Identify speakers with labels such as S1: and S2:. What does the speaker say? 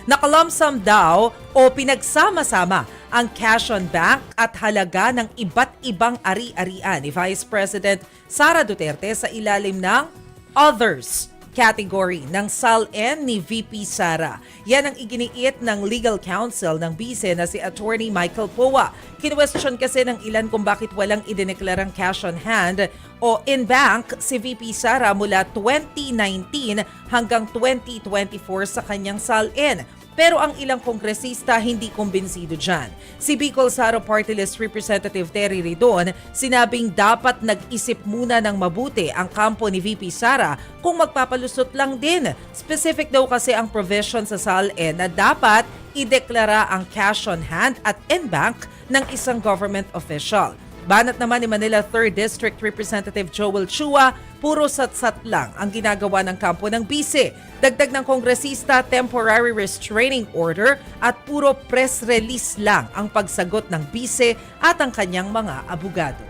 S1: Nakalamsam daw o pinagsama-sama ang cash on bank at halaga ng iba't ibang ari-arian ni Vice President Sara Duterte sa ilalim ng others category ng SALN ni VP Sara. Yan ang iginiit ng legal counsel ng BICE na si Attorney Michael Poa. Kinwestiyon kasi ng ilan kung bakit walang idineklarang cash on hand o in bank si VP Sara mula 2019 hanggang 2024 sa kanyang SALN. Pero ang ilang kongresista hindi kumbinsido dyan. Si Bicol Sara Party List Representative Terry Ridon sinabing dapat nag-isip muna ng mabuti ang kampo ni VP Sara kung magpapalusot lang din. Specific daw kasi ang provision sa SALN na dapat ideklara ang cash on hand at in bank ng isang government official. Banat naman ni Manila 3rd District Representative Joel Chua, puro satsat lang ang ginagawa ng kampo ng BICE. Dagdag ng kongresista, temporary restraining order at puro press release lang ang pagsagot ng BICE at ang kanyang mga abogado.